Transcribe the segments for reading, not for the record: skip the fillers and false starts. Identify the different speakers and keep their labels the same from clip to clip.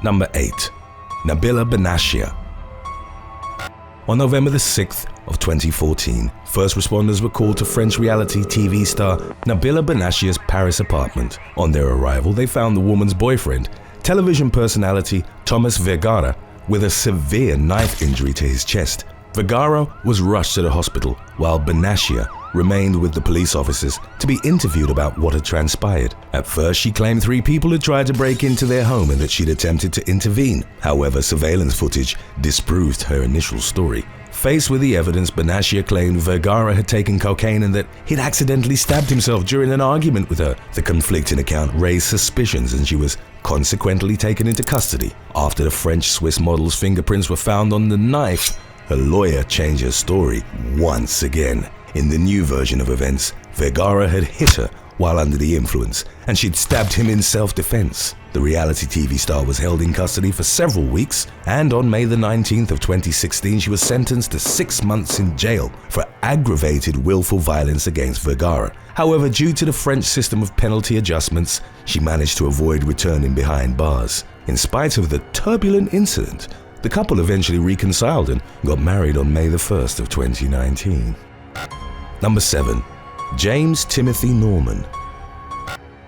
Speaker 1: Number 8. Nabila Benassia. On November the 6th of 2014, first responders were called to French reality TV star Nabila Benassia's Paris apartment. On their arrival, they found the woman's boyfriend, television personality Thomas Vergara, with a severe knife injury to his chest. Vergara was rushed to the hospital, while Benassia remained with the police officers to be interviewed about what had transpired. At first, she claimed 3 people had tried to break into their home and that she'd attempted to intervene. However, surveillance footage disproved her initial story. Faced with the evidence, Benassia claimed Vergara had taken cocaine and that he'd accidentally stabbed himself during an argument with her. The conflicting account raised suspicions and she was consequently taken into custody. After the French-Swiss model's fingerprints were found on the knife, her lawyer changed her story once again. In the new version of events, Vergara had hit her while under the influence, and she'd stabbed him in self-defense. The reality TV star was held in custody for several weeks, and on May the 19th of 2016, she was sentenced to 6 months in jail for aggravated willful violence against Vergara. However, due to the French system of penalty adjustments, she managed to avoid returning behind bars. In spite of the turbulent incident, the couple eventually reconciled and got married on May the 1st of 2019. Number 7. James Timothy Norman.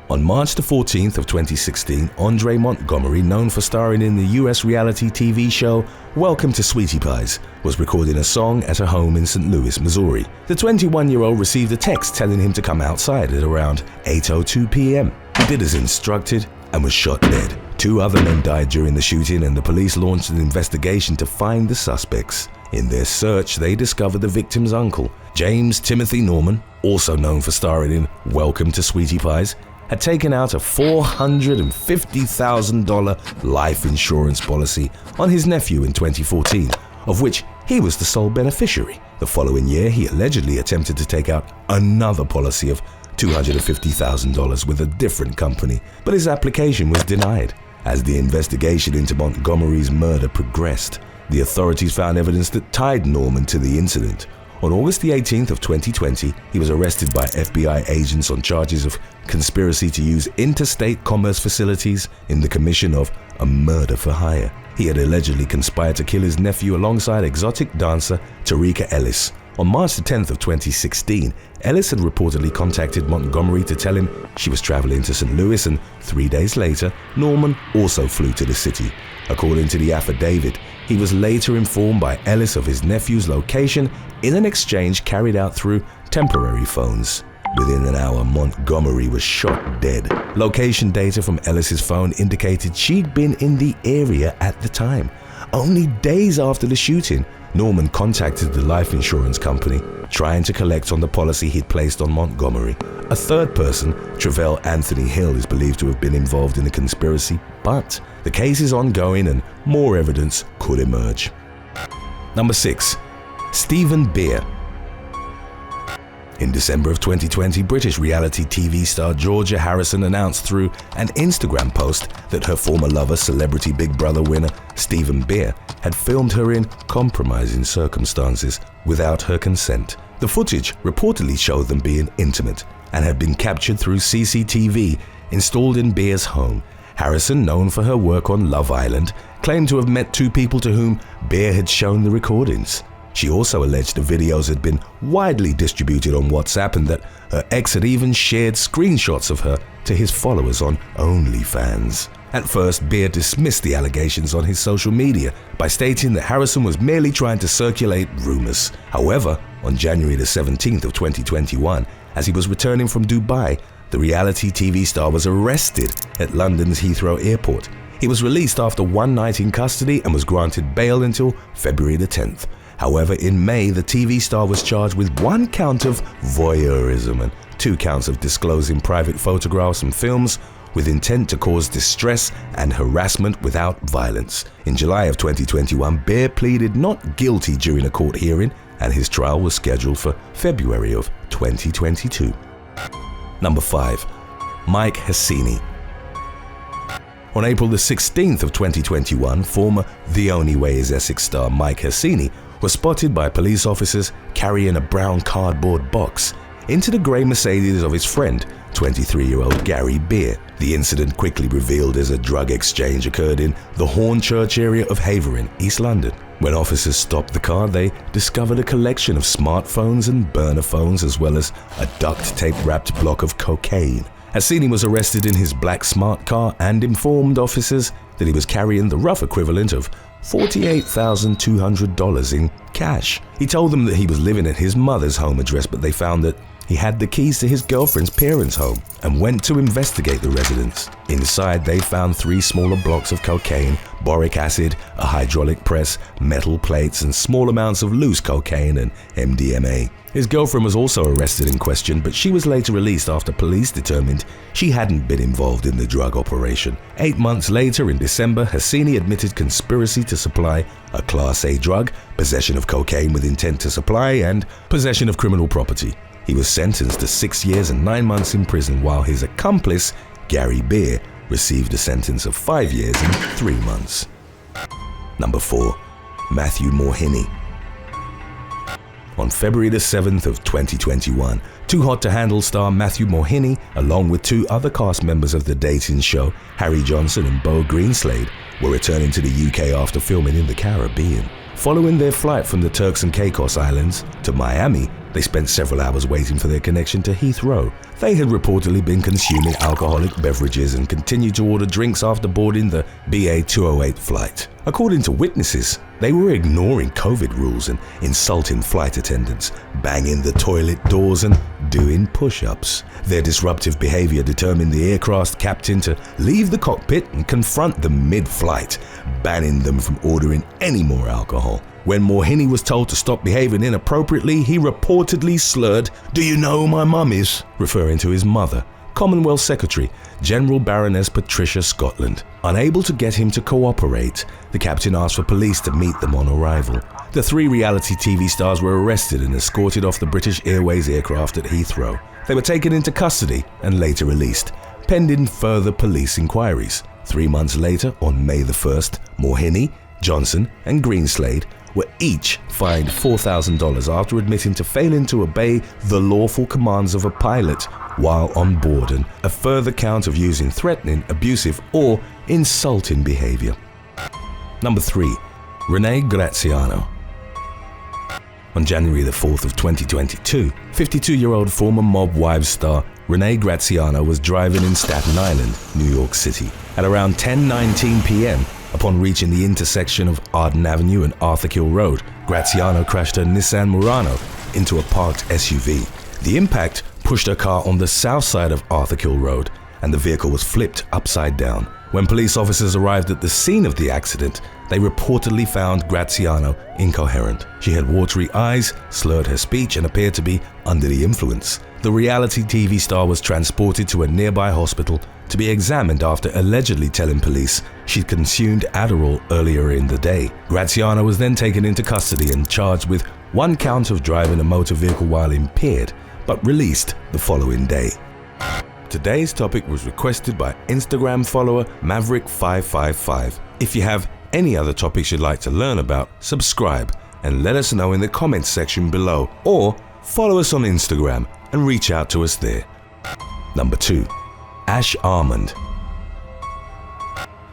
Speaker 1: On March the 14th of 2016, Andre Montgomery, known for starring in the US reality TV show Welcome to Sweetie Pies, was recording a song at a home in St. Louis, Missouri. The 21-year-old received a text telling him to come outside at around 8:02 p.m. He did as instructed and was shot dead. 2 other men died during the shooting, and the police launched an investigation to find the suspects. In their search, they discovered the victim's uncle, James Timothy Norman, also known for starring in Welcome to Sweetie Pies, had taken out a $450,000 life insurance policy on his nephew in 2014, of which he was the sole beneficiary. The following year, he allegedly attempted to take out another policy of $250,000 with a different company, but his application was denied. As the investigation into Montgomery's murder progressed, the authorities found evidence that tied Norman to the incident. On August the 18th of 2020, he was arrested by FBI agents on charges of conspiracy to use interstate commerce facilities in the commission of a murder for hire. He had allegedly conspired to kill his nephew alongside exotic dancer Tarika Ellis. On March the 10th of 2016, Ellis had reportedly contacted Montgomery to tell him she was traveling to St. Louis, and 3 days later, Norman also flew to the city. According to the affidavit, he was later informed by Ellis of his nephew's location in an exchange carried out through temporary phones. Within an hour, Montgomery was shot dead. Location data from Ellis's phone indicated she'd been in the area at the time. Only days after the shooting, Norman contacted the life insurance company, trying to collect on the policy he'd placed on Montgomery. A third person, Travell Anthony Hill, is believed to have been involved in the conspiracy, but the case is ongoing and more evidence could emerge. Number 6. Stephen Beer. In December of 2020, British reality TV star Georgia Harrison announced through an Instagram post that her former lover, celebrity Big Brother winner Stephen Beer, had filmed her in compromising circumstances without her consent. The footage reportedly showed them being intimate and had been captured through CCTV installed in Beer's home. Harrison, known for her work on Love Island, claimed to have met 2 people to whom Beer had shown the recordings. She also alleged the videos had been widely distributed on WhatsApp and that her ex had even shared screenshots of her to his followers on OnlyFans. At first, Beer dismissed the allegations on his social media by stating that Harrison was merely trying to circulate rumors. However, on January the 17th of 2021, as he was returning from Dubai, the reality TV star was arrested at London's Heathrow Airport. He was released after 1 night in custody and was granted bail until February the 10th. However, in May, the TV star was charged with 1 count of voyeurism and 2 counts of disclosing private photographs and films with intent to cause distress and harassment without violence. In July of 2021, Beer pleaded not guilty during a court hearing, and his trial was scheduled for February of 2022. Number 5. Mike Hassini. On April the 16th of 2021, former The Only Way is Essex star Mike Hassini was spotted by police officers carrying a brown cardboard box. into the grey Mercedes of his friend, 23-year-old Gary Beer. The incident, quickly revealed as a drug exchange, occurred in the Hornchurch area of Havering, East London. When officers stopped the car, they discovered a collection of smartphones and burner phones, as well as a duct tape-wrapped block of cocaine. Hassini was arrested in his black smart car and informed officers that he was carrying the rough equivalent of $48,200 in cash. He told them that he was living at his mother's home address, but they found that he had the keys to his girlfriend's parents' home and went to investigate the residence. Inside, they found 3 smaller blocks of cocaine, boric acid, a hydraulic press, metal plates, and small amounts of loose cocaine and MDMA. His girlfriend was also arrested and questioned, but she was later released after police determined she hadn't been involved in the drug operation. 8 months later, in December, Hassini admitted conspiracy to supply a Class A drug, possession of cocaine with intent to supply, and possession of criminal property. He was sentenced to 6 years and 9 months in prison, while his accomplice, Gary Beer, received a sentence of 5 years and 3 months. Number 4. Matthew Mohini. On February the 7th of 2021, Too Hot to Handle star Matthew Mohini, along with 2 other cast members of the dating show, Harry Johnson and Beau Greenslade, were returning to the UK after filming in the Caribbean. Following their flight from the Turks and Caicos Islands to Miami, they spent several hours waiting for their connection to Heathrow. They had reportedly been consuming alcoholic beverages and continued to order drinks after boarding the BA 208 flight. According to witnesses, they were ignoring COVID rules and insulting flight attendants, banging the toilet doors and doing push-ups. Their disruptive behavior determined the aircraft captain to leave the cockpit and confront them mid-flight, banning them from ordering any more alcohol. When Mohini was told to stop behaving inappropriately, he reportedly slurred, "Do you know who my mum is?" referring to his mother, Commonwealth Secretary General Baroness Patricia Scotland. Unable to get him to cooperate, the captain asked for police to meet them on arrival. The 3 reality TV stars were arrested and escorted off the British Airways aircraft at Heathrow. They were taken into custody and later released, pending further police inquiries. 3 months later, on May the 1st, Mohini, Johnson and Greenslade were each fined $4,000 after admitting to failing to obey the lawful commands of a pilot while on board, and a further count of using threatening, abusive or insulting behavior. Number 3. Renee Graziano. On January the 4th of 2022, 52-year-old former Mob Wives star Renee Graziano was driving in Staten Island, New York City. At around 10:19 p.m., upon reaching the intersection of Arden Avenue and Arthur Kill Road, Graziano crashed her Nissan Murano into a parked SUV. The impact pushed her car on the south side of Arthur Kill Road, and the vehicle was flipped upside down. When police officers arrived at the scene of the accident, they reportedly found Graziano incoherent. She had watery eyes, slurred her speech, and appeared to be under the influence. The reality TV star was transported to a nearby hospital to be examined after allegedly telling police she'd consumed Adderall earlier in the day. Graziano was then taken into custody and charged with 1 count of driving a motor vehicle while impaired, but released the following day. Today's topic was requested by Instagram follower Maverick555. If you have any other topics you'd like to learn about, subscribe and let us know in the comments section below, or follow us on Instagram and reach out to us there. Number 2. Ash Almond.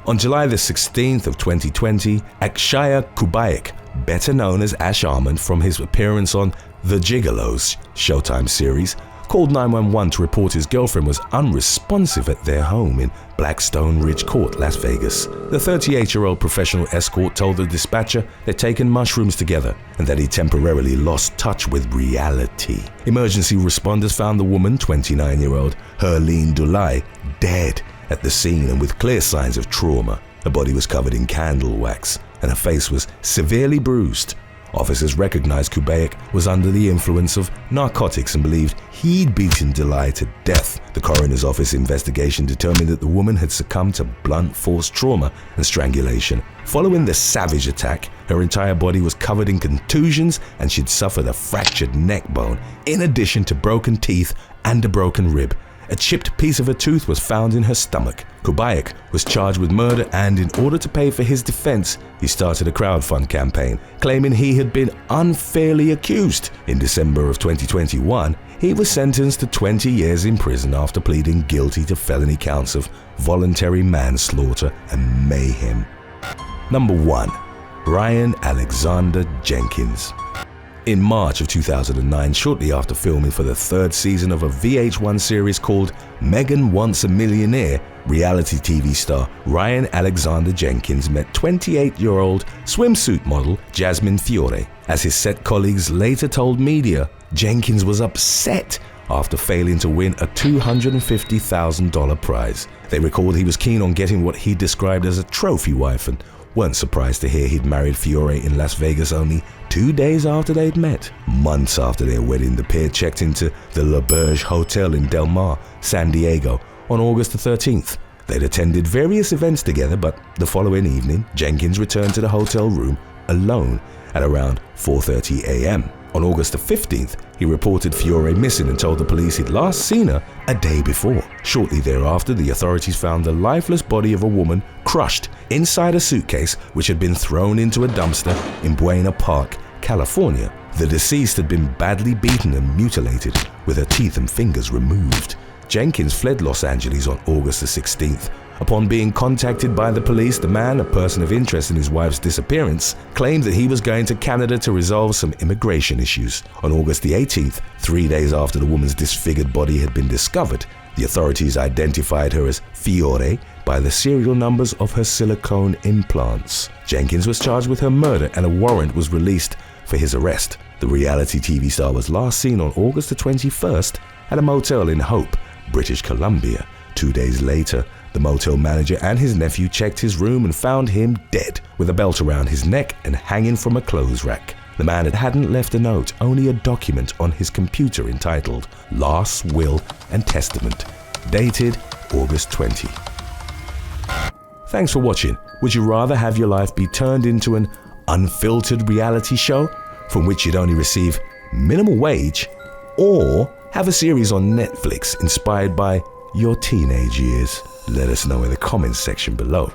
Speaker 1: On July the 16th of 2020, Akshaya Kubayak, better known as Ash Almond from his appearance on The Gigolos Showtime series, called 911 to report his girlfriend was unresponsive at their home in Blackstone Ridge Court, Las Vegas. The 38-year-old professional escort told the dispatcher they'd taken mushrooms together and that he temporarily lost touch with reality. Emergency responders found the woman, 29-year-old Herline Dulai, dead at the scene and with clear signs of trauma. Her body was covered in candle wax and her face was severely bruised. Officers recognized Kubayak was under the influence of narcotics and believed he'd beaten Delay to death. The coroner's office investigation determined that the woman had succumbed to blunt force trauma and strangulation. Following the savage attack, her entire body was covered in contusions and she'd suffered a fractured neck bone, in addition to broken teeth and a broken rib. A chipped piece of a tooth was found in her stomach. Kubayak was charged with murder, and in order to pay for his defense, he started a crowdfund campaign, claiming he had been unfairly accused. In December of 2021, he was sentenced to 20 years in prison after pleading guilty to felony counts of voluntary manslaughter and mayhem. Number 1. Ryan Alexander Jenkins. In March of 2009, shortly after filming for the 3rd season of a VH1 series called Megan Wants a Millionaire, reality TV star Ryan Alexander Jenkins met 28-year-old swimsuit model Jasmine Fiore. As his set colleagues later told media, Jenkins was upset after failing to win a $250,000 prize. They recalled he was keen on getting what he described as a trophy wife and weren't surprised to hear he'd married Fiore in Las Vegas only 2 days after they'd met. Months after their wedding, the pair checked into the Le Berge Hotel in Del Mar, San Diego, on August the 13th. They'd attended various events together, but the following evening, Jenkins returned to the hotel room alone at around 4:30 a.m. On August the 15th, he reported Fiore missing and told the police he'd last seen her a day before. Shortly thereafter, the authorities found the lifeless body of a woman crushed inside a suitcase which had been thrown into a dumpster in Buena Park, California. The deceased had been badly beaten and mutilated, with her teeth and fingers removed. Jenkins fled Los Angeles on August the 16th. Upon being contacted by the police, the man, a person of interest in his wife's disappearance, claimed that he was going to Canada to resolve some immigration issues. On August the 18th, 3 days after the woman's disfigured body had been discovered, the authorities identified her as Fiore by the serial numbers of her silicone implants. Jenkins was charged with her murder and a warrant was released for his arrest. The reality TV star was last seen on August the 21st at a motel in Hope, British Columbia. 2 days later, the motel manager and his nephew checked his room and found him dead, with a belt around his neck and hanging from a clothes rack. The man hadn't left a note, only a document on his computer entitled Last Will and Testament, dated August 20. Thanks for watching. Would you rather have your life be turned into an unfiltered reality show from which you'd only receive minimal wage, or have a series on Netflix inspired by your teenage years? Let us know in the comments section below.